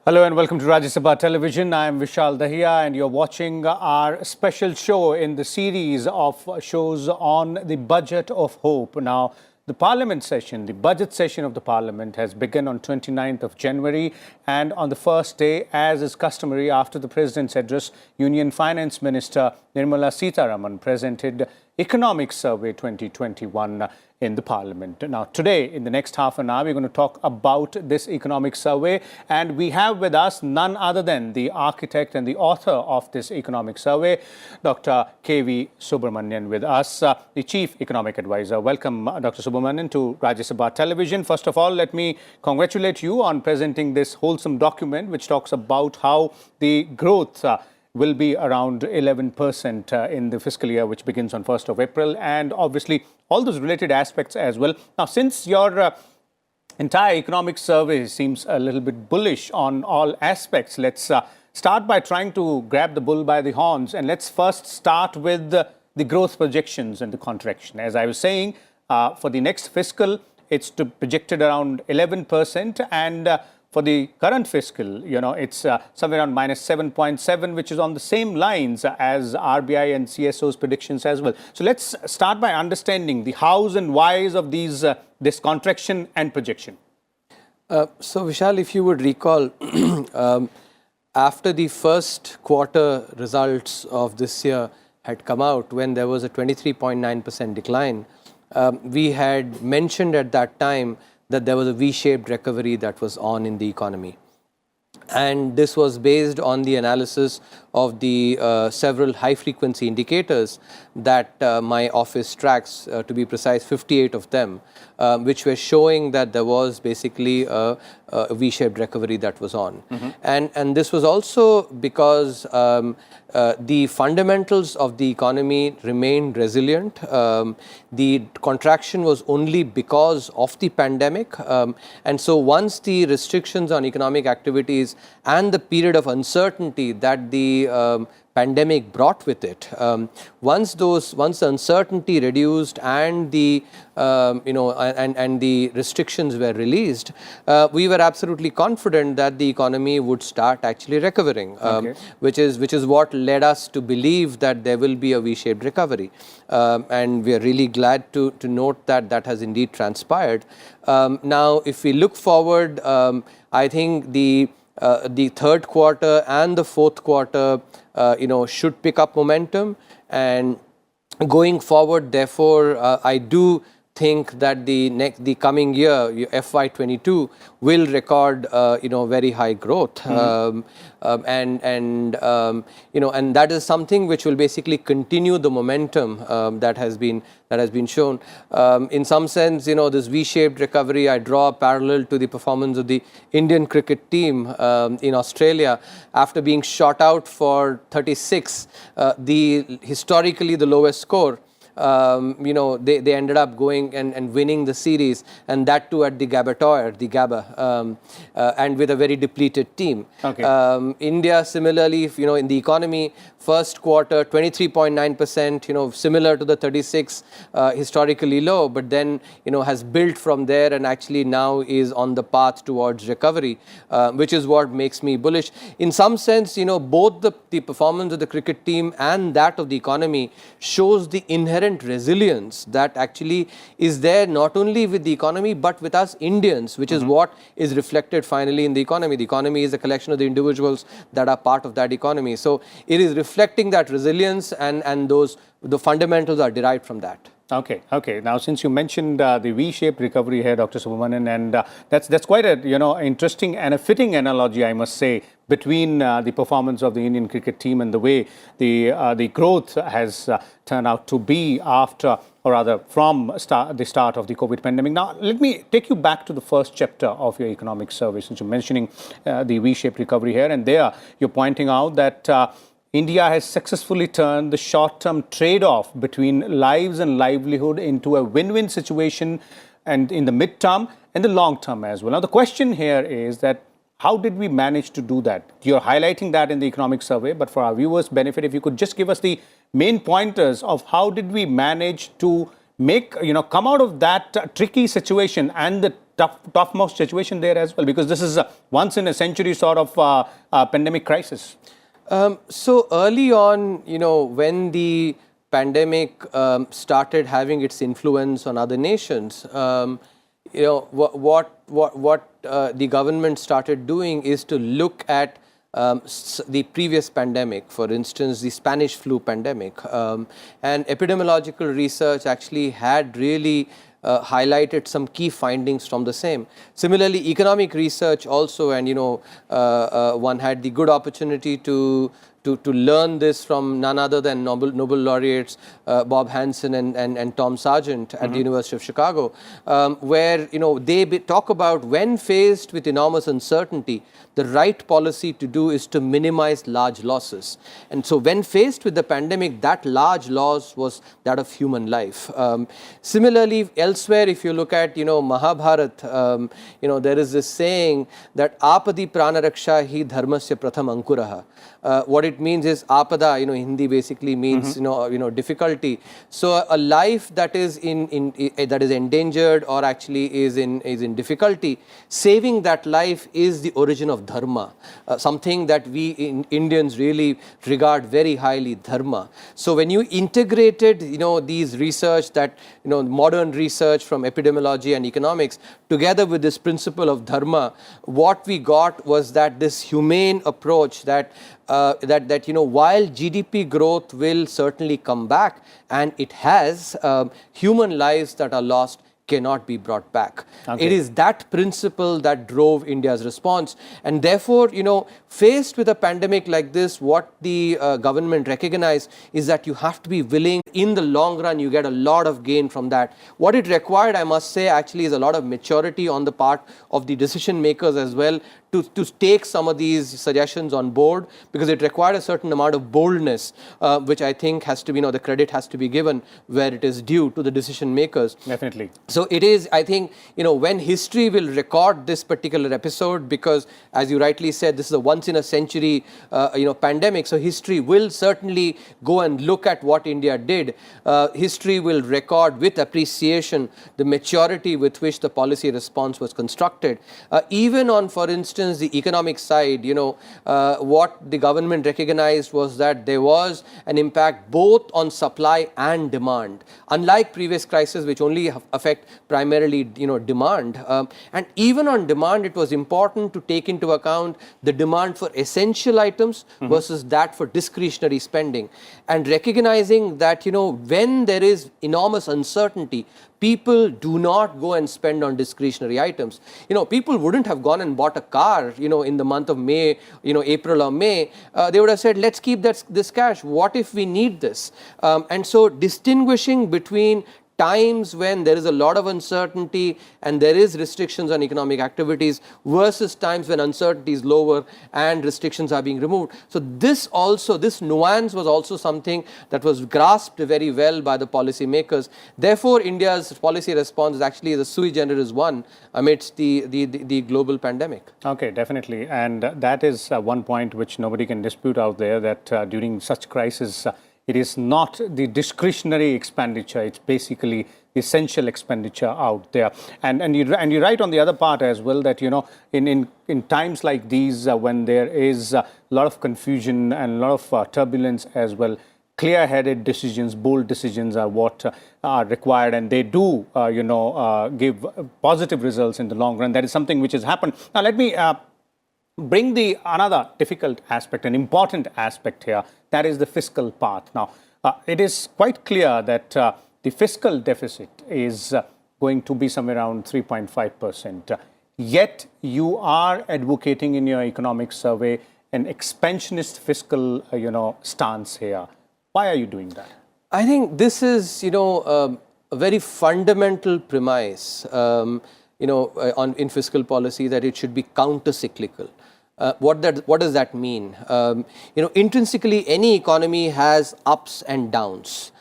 Hello and welcome to Rajya Sabha Television. I am Vishal Dahiya and you're watching our special show in the series of shows on the Budget of Hope. Now, the Parliament session, the budget session of the Parliament has begun on 29th of January, and on the first day, as is customary after the President's address, Union Finance Minister Nirmala Sitharaman presented Economic Survey 2021 in the Parliament. Now, today, in the next half an hour, we're going to talk about this economic survey, and we have with us none other than the architect and the author of this economic survey, Dr. K.V. Subramanian, with us, the Chief Economic Advisor. Welcome, Dr. Subramanian, to Rajya Sabha Television. First of all, let me congratulate you on presenting this wholesome document, which talks about how the growth will be around 11% in the fiscal year, which begins on 1st of April, and obviously all those related aspects as well. Now, since your entire economic survey seems a little bit bullish on all aspects, let's start by trying to grab the bull by the horns, and let's first start with the growth projections and the contraction. As I was saying, for the next fiscal, it's projected around 11%, and for the current fiscal, it's somewhere around minus 7.7, which is on the same lines as RBI and CSO's predictions as well. So let's start by understanding the hows and whys of this contraction and projection. So Vishal, if you would recall, after the first quarter results of this year had come out, when there was a 23.9% decline, we had mentioned at that time that there was a V-shaped recovery that was on in the economy. And this was based on the analysis of the several high-frequency indicators that my office tracks, to be precise, 58 of them, which were showing that there was basically a V-shaped recovery that was on. And this was also because the fundamentals of the economy remained resilient. The contraction was only because of the pandemic. And so once the restrictions on economic activities and the period of uncertainty that the pandemic brought with it, once the uncertainty reduced and the and the restrictions were released, we were absolutely confident that the economy would start actually recovering, which is what led us to believe that there will be a V-shaped recovery, and we are really glad to note that that has indeed transpired. Now, if we look forward, I think the third quarter and the fourth quarter, should pick up momentum, and going forward, therefore, I do think that the coming year, FY22, will record very high growth, and that is something which will basically continue the momentum that has been shown. In some sense, this V-shaped recovery, I draw a parallel to the performance of the Indian cricket team in Australia after being shot out for 36, historically the lowest score. They ended up going and winning the series, and that too at the Gabba, and with a very depleted team. India, similarly, in the economy, first quarter 23.9%, similar to the 36 historically low, but then has built from there and actually now is on the path towards recovery, which is what makes me bullish. In some sense, both the performance of the cricket team and that of the economy shows the inherent resilience that actually is there not only with the economy but with us Indians, which is what is reflected finally in the economy. The economy is a collection of the individuals that are part of that economy. So it is reflecting that resilience, and the fundamentals are derived from that. Okay. Now, since you mentioned the V-shaped recovery here, Dr. Subramanian, and that's quite a interesting and a fitting analogy, I must say, between the performance of the Indian cricket team and the way the growth has turned out to be after, or rather from the start of the COVID pandemic. Now, let me take you back to the first chapter of your economic survey, since you're mentioning the V-shaped recovery here, and there you're pointing out that India has successfully turned the short-term trade-off between lives and livelihood into a win-win situation, and in the mid-term and the long-term as well. Now, the question here is that how did we manage to do that? You're highlighting that in the economic survey, but for our viewers' benefit, if you could just give us the main pointers of how did we manage to make, come out of that tricky situation and the topmost situation there as well? Because this is a once in a century sort of pandemic crisis. So early on, when the pandemic started having its influence on other nations, what the government started doing is to look at the previous pandemic, for instance, the Spanish flu pandemic. And epidemiological research actually had really highlighted some key findings from the same. Similarly, economic research also, and one had the good opportunity to learn this from none other than Nobel laureates Bob Hansen and Tom Sargent at the University of Chicago, where they talk about when faced with enormous uncertainty, the right policy to do is to minimize large losses. And so when faced with the pandemic, that large loss was that of human life. Similarly, elsewhere, if you look at Mahabharat, there is this saying that apadi pranaraksha hi dharmasya pratham ankuraha. What it means is apada, Hindi basically means difficulty. So a life that is that is endangered or actually is in difficulty, saving that life is the origin of dharma, something that we Indians really regard very highly, dharma. So when you integrated these research that modern research from epidemiology and economics together with this principle of dharma, what we got was that this humane approach that while GDP growth will certainly come back, and it has, human lives that are lost cannot be brought back. Okay. It is that principle that drove India's response. And therefore, faced with a pandemic like this, what the government recognized is that you have to be willing. In the long run, you get a lot of gain from that. What it required, I must say, actually is a lot of maturity on the part of the decision makers as well to take some of these suggestions on board, because it required a certain amount of boldness, which I think has to be, the credit has to be given where it is due to the decision makers. Definitely. So it is, I think, when history will record this particular episode, because as you rightly said, this is a once in a century, pandemic. So history will certainly go and look at what India did. History will record with appreciation the maturity with which the policy response was constructed. Even on, for instance, the economic side, what the government recognized was that there was an impact both on supply and demand. Unlike previous crises, which only affect primarily, demand. And even on demand, it was important to take into account the demand for essential items versus that for discretionary spending. And recognizing that, when there is enormous uncertainty, people do not go and spend on discretionary items. People wouldn't have gone and bought a car, in the month of May, April or May. They would have said, let's keep this cash. What if we need this? And so distinguishing between times when there is a lot of uncertainty and there is restrictions on economic activities versus times when uncertainty is lower and restrictions are being removed. So this nuance was also something that was grasped very well by the policy makers. Therefore, India's policy response is actually the sui generis one amidst the global pandemic. Okay, definitely. And that is one point which nobody can dispute out there, that during such crisis, it is not the discretionary expenditure, it's basically essential expenditure out there. And you write on the other part as well that, in times like these, when there is a lot of confusion and a lot of turbulence as well, clear-headed decisions, bold decisions are what are required, and they do, give positive results in the long run. That is something which has happened. Now, let me bring another difficult aspect, an important aspect here, that is the fiscal path. Now, it is quite clear that the fiscal deficit is going to be somewhere around 3.5%. Yet, you are advocating in your economic survey an expansionist fiscal, stance here. Why are you doing that? I think this is, a very fundamental premise, in fiscal policy, that it should be counter-cyclical. What does that mean? Intrinsically, any economy has ups and downs.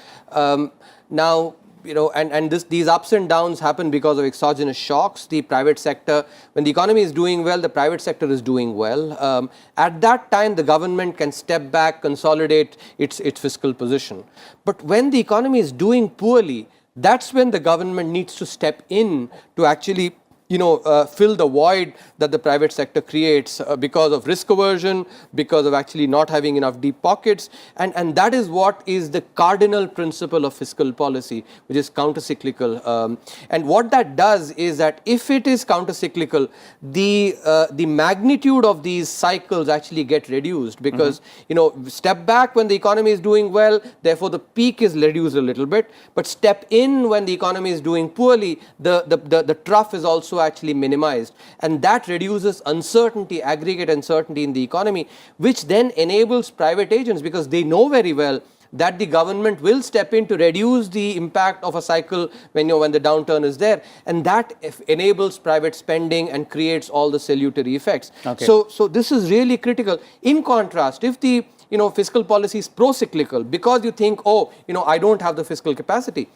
Now, these ups and downs happen because of exogenous shocks. The private sector, when the economy is doing well, the private sector is doing well. At that time, the government can step back, consolidate its fiscal position. But when the economy is doing poorly, that's when the government needs to step in to actually fill the void that the private sector creates because of risk aversion, because of actually not having enough deep pockets. And that is what is the cardinal principle of fiscal policy, which is countercyclical. And what that does is that if it is countercyclical, the magnitude of these cycles actually get reduced because, step back when the economy is doing well, therefore the peak is reduced a little bit, but step in when the economy is doing poorly, the trough is also actually minimized, and that reduces uncertainty, aggregate uncertainty in the economy, which then enables private agents, because they know very well that the government will step in to reduce the impact of a cycle when the downturn is there, and that enables private spending and creates all the salutary effects. Okay. So this is really critical. In contrast, if the fiscal policy is pro-cyclical, because you think, I don't have the fiscal capacity,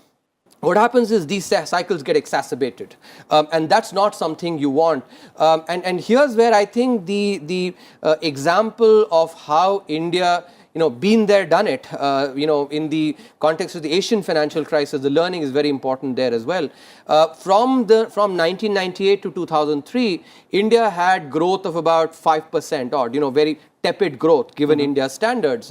what happens is these cycles get exacerbated, and that's not something you want. And here's where I think the example of how India, been there, done it, in the context of the Asian financial crisis, the learning is very important there as well. From 1998 to 2003, India had growth of about 5% odd, very tepid growth given India's standards,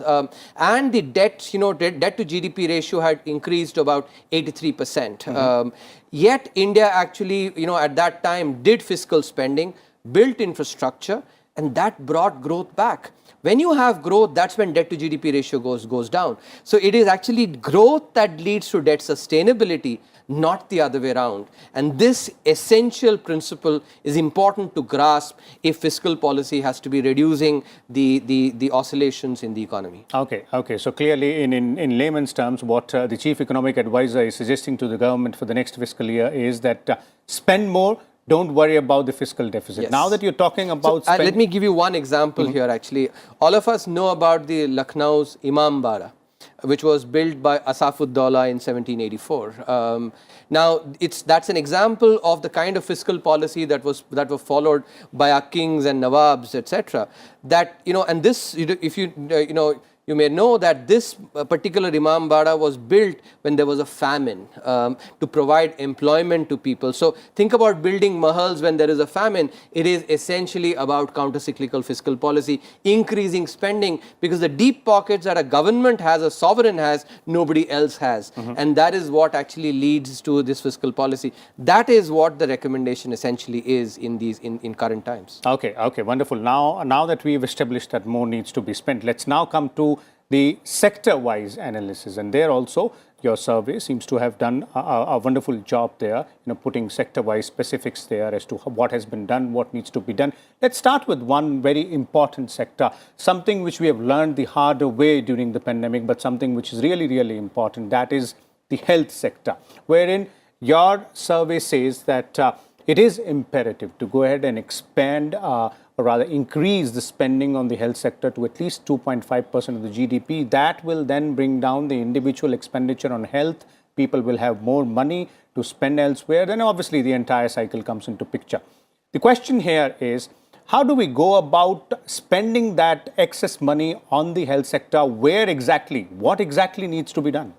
and the debt to GDP ratio had increased to about 83%. Yet India actually, at that time did fiscal spending, built infrastructure, and that brought growth back. When you have growth, that's when debt to GDP ratio goes down. So it is actually growth that leads to debt sustainability, not the other way around. And this essential principle is important to grasp if fiscal policy has to be reducing the oscillations in the economy. Okay. So clearly, in layman's terms, what the chief economic advisor is suggesting to the government for the next fiscal year is that spend more, don't worry about the fiscal deficit. Yes. Now that you're talking about let me give you one example here actually. All of us know about the Lucknow's Imambara, which was built by Asaf-ud-Daula in 1784. Now, that's an example of the kind of fiscal policy that was followed by our kings and nawabs, etc. That and this, if you may know that this particular Imambara was built when there was a famine to provide employment to people. So think about building mahals when there is a famine. It is essentially about counter-cyclical fiscal policy, increasing spending, because the deep pockets that a government has, a sovereign has, nobody else has. And that is what actually leads to this fiscal policy. That is what the recommendation essentially is in current times. Okay, wonderful. Now that we've established that more needs to be spent, let's now come to the sector-wise analysis, and there also your survey seems to have done a wonderful job there, putting sector-wise specifics there as to what has been done, what needs to be done. Let's start with one very important sector, something which we have learned the harder way during the pandemic, but something which is really, really important. That is the health sector, wherein your survey says that it is imperative to go ahead and expand or rather increase the spending on the health sector to at least 2.5% of the GDP. That will then bring down the individual expenditure on health. People will have more money to spend elsewhere. Then obviously the entire cycle comes into picture. The question here is, how do we go about spending that excess money on the health sector? Where exactly? What exactly needs to be done?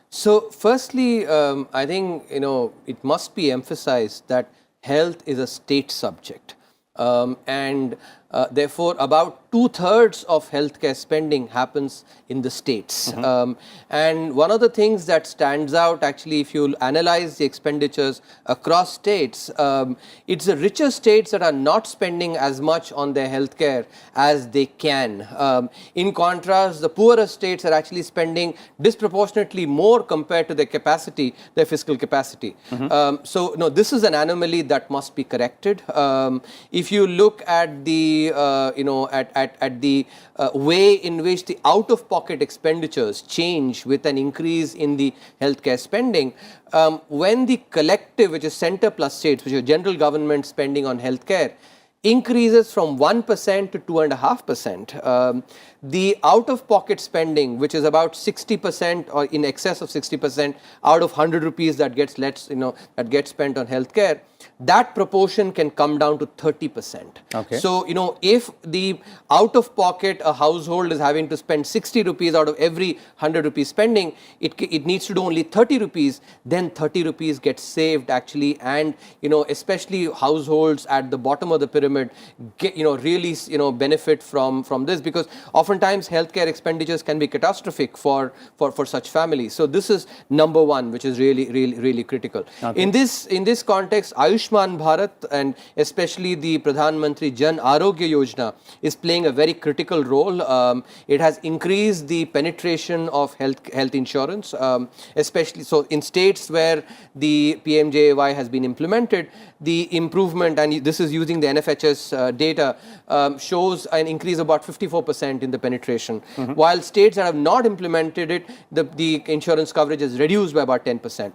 So firstly, I think, it must be emphasized that health is a state subject. Therefore, about 2/3 of healthcare spending happens in the states. And one of the things that stands out, actually, if you analyze the expenditures across states, it's the richer states that are not spending as much on their healthcare as they can. In contrast, the poorer states are actually spending disproportionately more compared to their capacity, their fiscal capacity. So, no, this is an anomaly that must be corrected. If you look at the at the way in which the out-of-pocket expenditures change with an increase in the healthcare spending, when the collective, which is center plus states, which is general government spending on healthcare, increases from 1% to 2.5%. The out-of-pocket spending, which is about 60% or in excess of 60% out of 100 rupees that gets spent on healthcare, that proportion can come down to 30%. Okay. So, if the out of pocket a household is having to spend 60 rupees out of every 100 rupees spending, it needs to do only 30 rupees, then 30 rupees gets saved actually, and especially households at the bottom of the pyramid get, really benefit from this, because oftentimes healthcare expenditures can be catastrophic for such families. So this is number one, which is really critical. Okay. In this context, Ayushman Bharat and especially the Pradhan Mantri Jan Arogya Yojana is playing a very critical role. It has increased the penetration of health insurance, especially so in states where the PMJAY has been implemented. The improvement, and this is using the NFHS data, shows an increase of about 54% in the penetration. While states that have not implemented it, the insurance coverage is reduced by about 10%.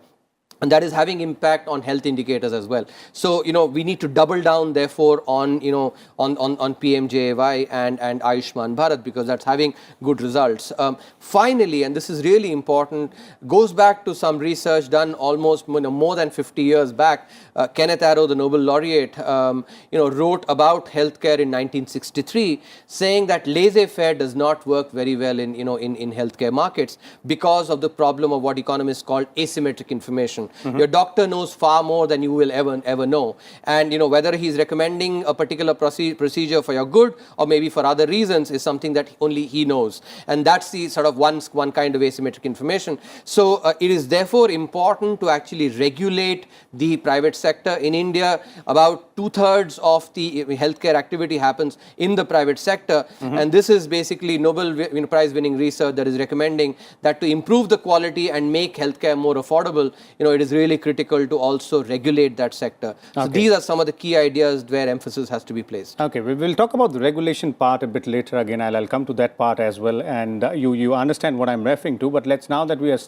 And that is having impact on health indicators as well. So, we need to double down, therefore, on PMJAY and Ayushman Bharat, because that's having good results. Finally, and this is really important, goes back to some research done almost more than 50 years back. Kenneth Arrow, the Nobel laureate, wrote about healthcare in 1963, saying that laissez-faire does not work very well in healthcare markets because of the problem of what economists call asymmetric information. Your doctor knows far more than you will ever know, and whether he's recommending a particular procedure for your good or maybe for other reasons is something that only he knows, and that's the sort of one kind of asymmetric information. So it is therefore important to actually regulate the private sector. In India, about 2/3 of the healthcare activity happens in the private sector, and this is basically Nobel Prize winning research that is recommending that to improve the quality and make healthcare more affordable, it is really critical to also regulate that sector. So these are some of the key ideas where emphasis has to be placed. Okay, we will talk about the regulation part a bit later. Again, I'll come to that part as well, and you understand what I'm referring to. But let's, now that we are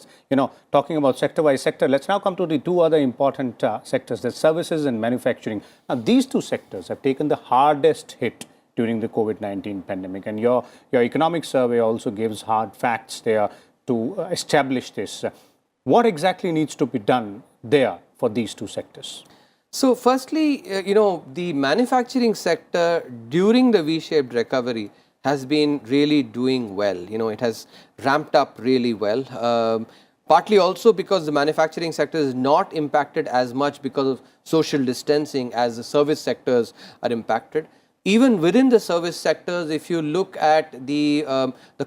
talking about sector-wise sector, let's now come to the two other important sectors, the services and manufacturing. Now, these two sectors have taken the hardest hit during the COVID-19 pandemic, and your economic survey also gives hard facts there to establish this. What exactly needs to be done there for these two sectors? So firstly, the manufacturing sector during the V-shaped recovery has been really doing well. It has ramped up really well. Partly also because the manufacturing sector is not impacted as much because of social distancing as the service sectors are impacted. Even within the service sectors, if you look at the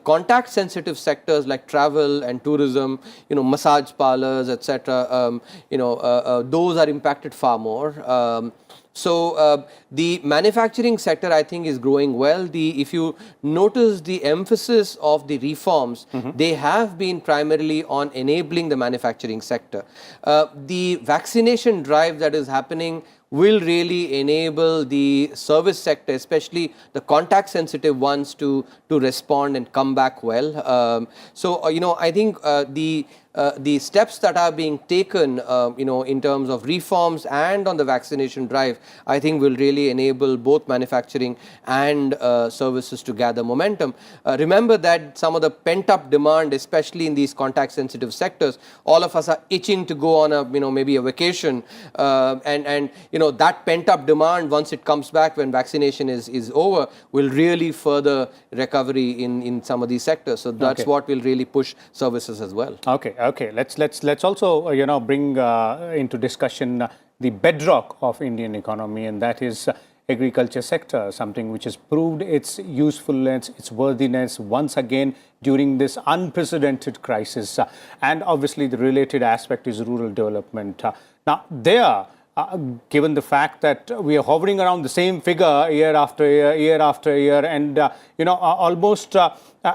contact sensitive sectors like travel and tourism, massage parlors, etc., those are impacted far more. So the manufacturing sector, I think, is growing well. If you notice the emphasis of the reforms, they have been primarily on enabling the manufacturing sector. The vaccination drive that is happening will really enable the service sector, especially the contact sensitive ones, to respond and come back well. So I think the steps that are being taken, in terms of reforms and on the vaccination drive, I think will really enable both manufacturing and services to gather momentum. Remember that some of the pent-up demand, especially in these contact-sensitive sectors, all of us are itching to go on a, maybe a vacation, and that pent-up demand, once it comes back when vaccination is over, will really further recovery in some of these sectors. So that's what will really push services as well. Okay. Let's also bring into discussion the bedrock of Indian economy, and that is agriculture sector, something which has proved its usefulness, its worthiness once again during this unprecedented crisis. And obviously the related aspect is rural development. Now there, given the fact that we are hovering around the same figure year after year, and almost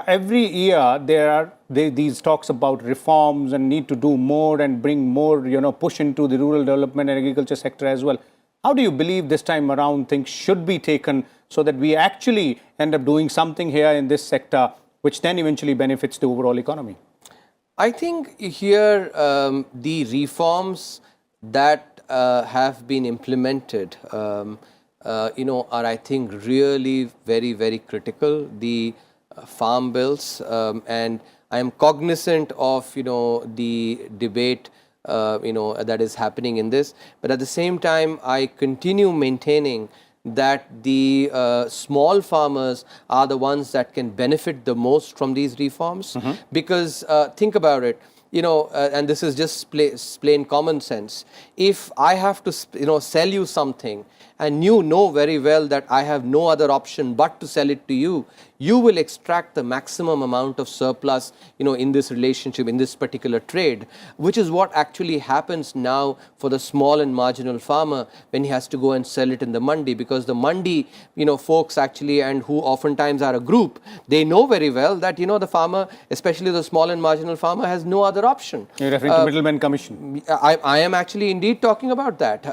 every year there are these talks about reforms and need to do more and bring more, push into the rural development and agriculture sector as well. How do you believe this time around things should be taken so that we actually end up doing something here in this sector, which then eventually benefits the overall economy? I think here the reforms that have been implemented, are, I think, really very critical. The farm bills, and I am cognizant of, the debate that is happening in this. But at the same time, I continue maintaining that the small farmers are the ones that can benefit the most from these reforms. Because think about it, and this is just plain common sense. If I have to, sell you something, and you know very well that I have no other option but to sell it to you, you will extract the maximum amount of surplus, in this relationship, in this particular trade, which is what actually happens now for the small and marginal farmer when he has to go and sell it in the mandi, because the mandi, folks actually, and who oftentimes are a group, they know very well that, the farmer, especially the small and marginal farmer, has no other option. You're referring to middleman commission. I am actually indeed talking about that.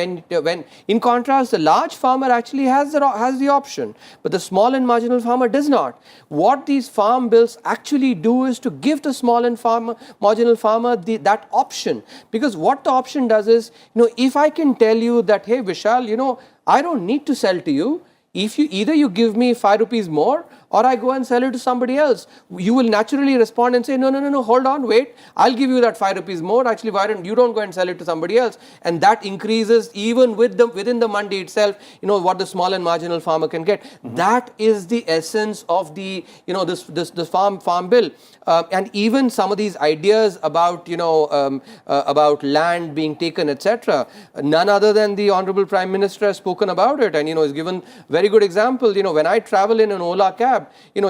When in contrast, the large farmer actually has the option, but the small and marginal farmer does not. What these farm bills actually do is to give the small and marginal farmer that option, because what the option does is, if I can tell you that, hey Vishal, I don't need to sell to you. If either you give me 5 rupees more, or I go and sell it to somebody else, you will naturally respond and say, no, hold on, wait, I'll give you that 5 rupees more. Actually, why don't you go and sell it to somebody else? And that increases even within the mandi itself, what the small and marginal farmer can get. That is the essence of the, this farm bill. And even some of these ideas about, about land being taken, etc. None other than the Honorable Prime Minister has spoken about it, and, has given very good example. When I travel in an Ola cab,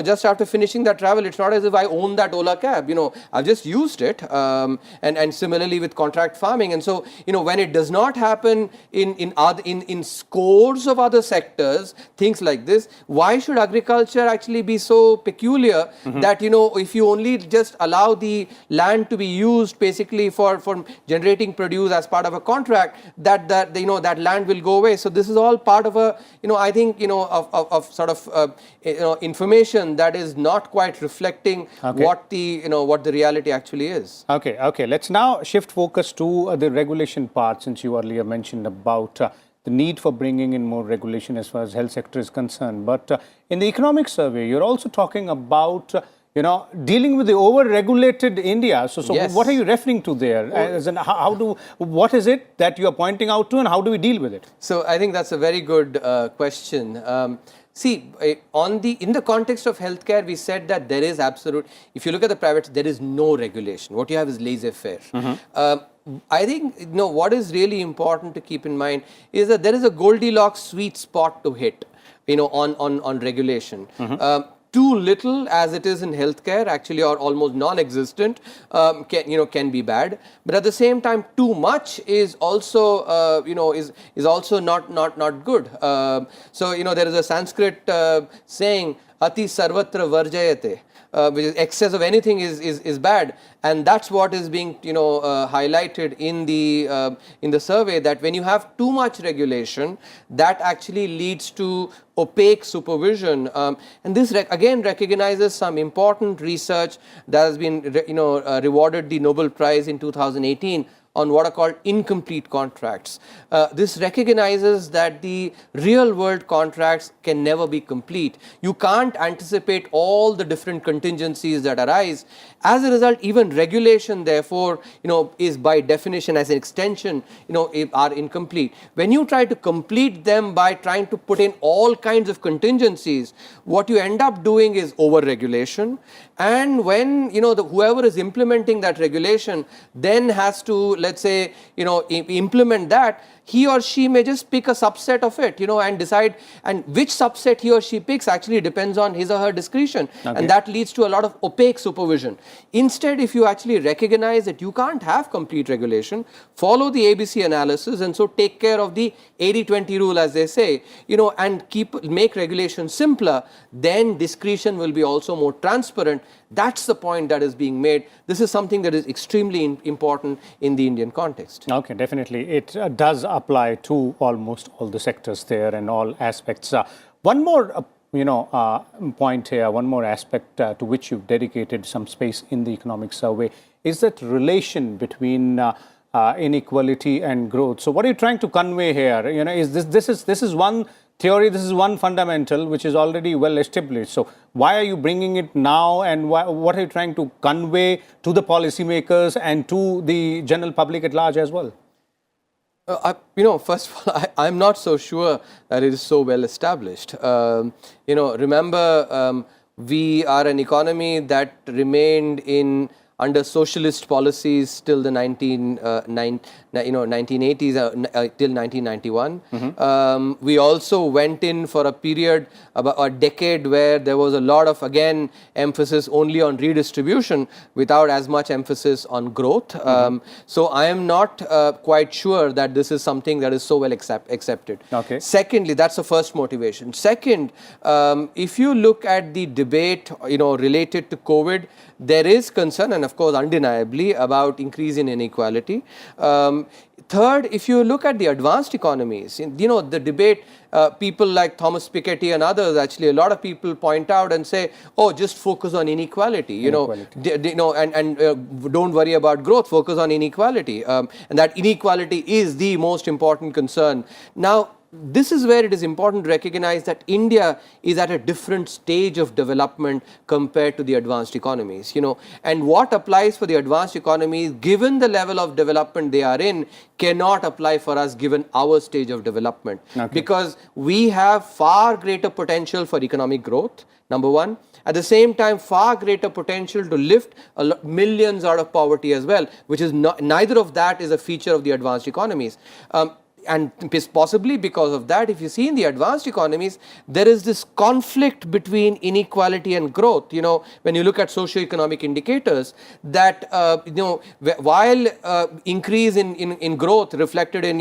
just after finishing that travel, it's not as if I own that Ola cab. I've just used it, and similarly with contract farming. And so, when it does not happen in scores of other sectors, things like this, why should agriculture actually be so peculiar that, if you only just allow the land to be used basically for generating produce as part of a contract, that land will go away. So this is all part of a, I think, of sort of, information that is not quite reflecting what the reality actually is. Okay. Let's now shift focus to the regulation part, since you earlier mentioned about the need for bringing in more regulation as far as health sector is concerned. But in the economic survey, you're also talking about dealing with the over-regulated India. So Yes. what are you referring to there? As in, what is it that you are pointing out to, and how do we deal with it? So I think that's a very good question. See, in the context of healthcare, we said that there is absolute, if you look at the private, there is no regulation. What you have is laissez-faire. I think, what is really important to keep in mind is that there is a Goldilocks sweet spot to hit, on regulation. Too little, as it is in healthcare, actually, or almost non-existent, can be bad. But at the same time, too much is also, is also not good. So, there is a Sanskrit saying, "Ati sarvatra varjayate," which is excess of anything is bad, and that's what is being highlighted in the survey, that when you have too much regulation, that actually leads to opaque supervision, and this again recognizes some important research that has been rewarded the Nobel Prize in 2018 on what are called incomplete contracts. This recognizes that the real world contracts can never be complete. You can't anticipate all the different contingencies that arise. As a result, even regulation, therefore, is by definition, as an extension, are incomplete. When you try to complete them by trying to put in all kinds of contingencies, what you end up doing is over-regulation. And when, whoever is implementing that regulation then has to, let's say, implement that, he or she may just pick a subset of it, and decide, and which subset he or she picks actually depends on his or her discretion. And that leads to a lot of opaque supervision. Instead, if you actually recognize that you can't have complete regulation, follow the ABC analysis, and so take care of the 80-20 rule, as they say, and make regulation simpler, then discretion will be also more transparent. That's the point that is being made. This is something that is extremely important in the Indian context. Okay, definitely. It does apply to almost all the sectors there and all aspects. One more point here, one more aspect to which you've dedicated some space in the economic survey is that relation between inequality and growth. So what are you trying to convey here? Is this is one theory, this is one fundamental which is already well established. So why are you bringing it now, and what are you trying to convey to the policymakers and to the general public at large as well? First of all, I'm not so sure that it is so well established. Remember, we are an economy that remained under socialist policies till the 1980s, till 1991. We also went in for a period, about a decade, where there was a lot of, again, emphasis only on redistribution without as much emphasis on growth. So I am not quite sure that this is something that is so well accepted. Okay. Secondly, that's the first motivation. Second, if you look at the debate, related to COVID, there is concern, and of course undeniably, about increase in inequality. Third, if you look at the advanced economies, the debate, people like Thomas Piketty and others, actually a lot of people point out and say, oh, just focus on inequality, and don't worry about growth, focus on inequality. And that inequality is the most important concern. Now, this is where it is important to recognize that India is at a different stage of development compared to the advanced economies, and what applies for the advanced economies, given the level of development they are in, cannot apply for us given our stage of development. Okay. Because we have far greater potential for economic growth, number one. At the same time, far greater potential to lift millions out of poverty as well, which is neither of that is a feature of the advanced economies. And possibly because of that, if you see in the advanced economies, there is this conflict between inequality and growth. When you look at socio-economic indicators, that while increase in growth reflected in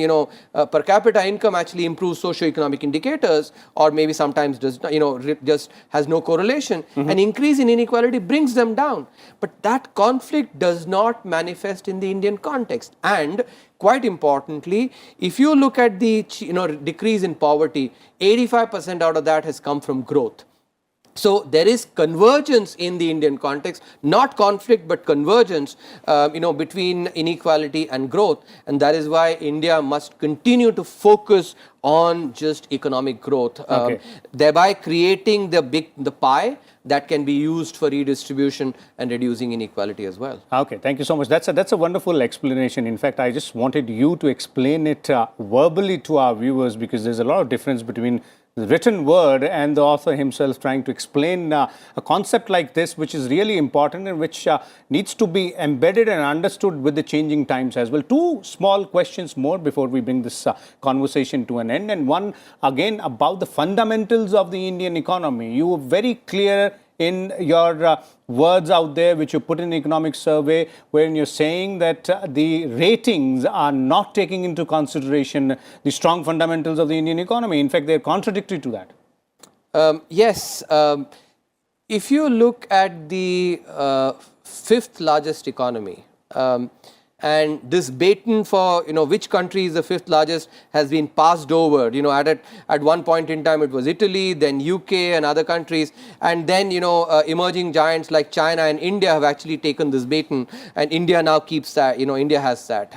per capita income actually improves socio-economic indicators, or maybe sometimes does just has no correlation, an increase in inequality brings them down. But that conflict does not manifest in the Indian context. And quite importantly, if you look at the decrease in poverty, 85% out of that has come from growth. So there is convergence in the Indian context, not conflict but convergence, between inequality and growth, and that is why India must continue to focus on just economic growth, thereby creating the pie that can be used for redistribution and reducing inequality as well. Okay, thank you so much. That's a wonderful explanation. In fact, I just wanted you to explain it verbally to our viewers, because there's a lot of difference between the written word and the author himself trying to explain a concept like this, which is really important and which needs to be embedded and understood with the changing times as well. Two small questions more before we bring this conversation to an end, and one again about the fundamentals of the Indian economy. You were very clear in your words out there, which you put in the economic survey, wherein you're saying that the ratings are not taking into consideration the strong fundamentals of the Indian economy. In fact, they're contradictory to that. Yes. If you look at the fifth largest economy, and this baton for which country is the fifth largest has been passed over. At one point in time it was Italy, then UK and other countries, and then emerging giants like China and India have actually taken this baton, and India now keeps that. India has that.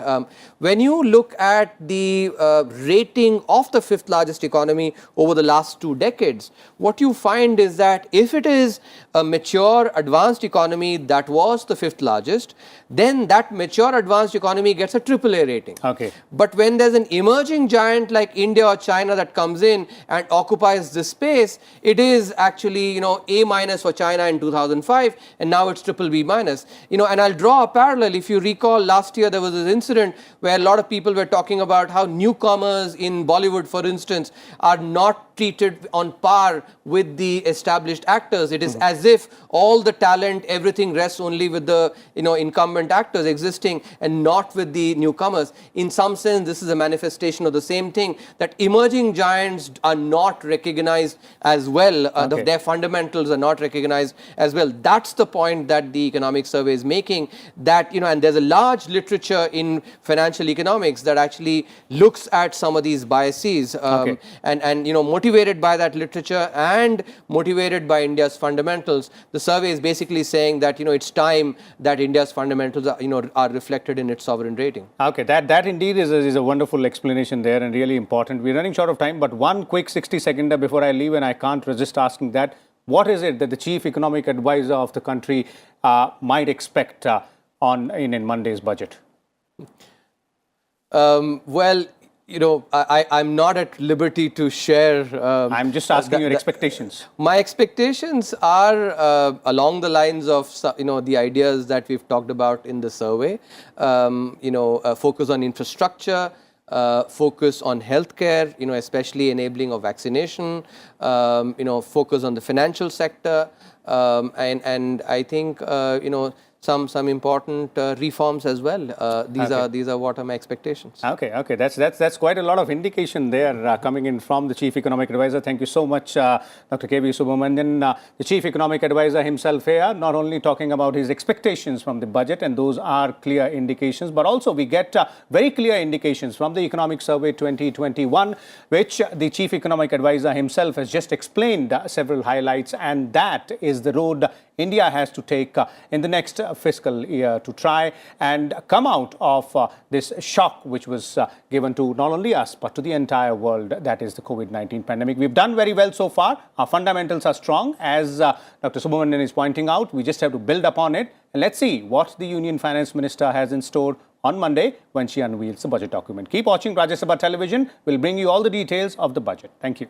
When you look at the rating of the fifth largest economy over the last 2 decades, what you find is that if it is a mature advanced economy that was the fifth largest, then that mature advanced economy gets a AAA rating. Okay. But when there's an emerging giant like India or China that comes in and occupies this space, it is actually A minus for China in 2005, and now it's BBB minus. And I'll draw a parallel. If you recall, last year there was this incident where a lot of people were talking about how newcomers in Bollywood, for instance, are not treated on par with the established actors. It is as if all the talent, everything rests only with the incumbent actors existing and not with the newcomers. In some sense, this is a manifestation of the same thing, that emerging giants are not recognized as well. Their fundamentals are not recognized as well. That's the point that the economic survey is making, that and there's a large literature in financial economics that actually looks at some of these biases, and motivated by that literature and motivated by India's fundamentals. The survey is basically saying that it's time that India's fundamentals are reflected resulted in its sovereign rating. Okay, that indeed is a wonderful explanation there and really important. We're running short of time, but one quick 60-seconder before I leave, and I can't resist asking that. What is it that the chief economic advisor of the country might expect in Monday's budget? Well, you know, I'm not at liberty to share. I'm just asking your expectations. My expectations are along the lines of, you know, the ideas that we've talked about in the survey. You know, focus on infrastructure, focus on healthcare, you know, especially enabling of vaccination, you know, focus on the financial sector, and I think, you know, some important reforms as well. These are what are my expectations. Okay. That's quite a lot of indication there coming in from the Chief Economic Advisor. Thank you so much, Dr. K.V. Subramanian, the Chief Economic Advisor himself here, not only talking about his expectations from the budget, and those are clear indications, but also we get very clear indications from the Economic Survey 2021, which the Chief Economic Advisor himself has just explained several highlights, and that is the road India has to take in the next fiscal year to try and come out of this shock which was given to not only us but to the entire world, that is the COVID-19 pandemic. We've done very well so far. Our fundamentals are strong, as Dr. Subramanian is pointing out. We just have to build upon it, and let's see what the Union Finance Minister has in store on Monday when she unveils the budget document. Keep watching Rajya Sabha Television. We'll bring you all the details of the budget. Thank you.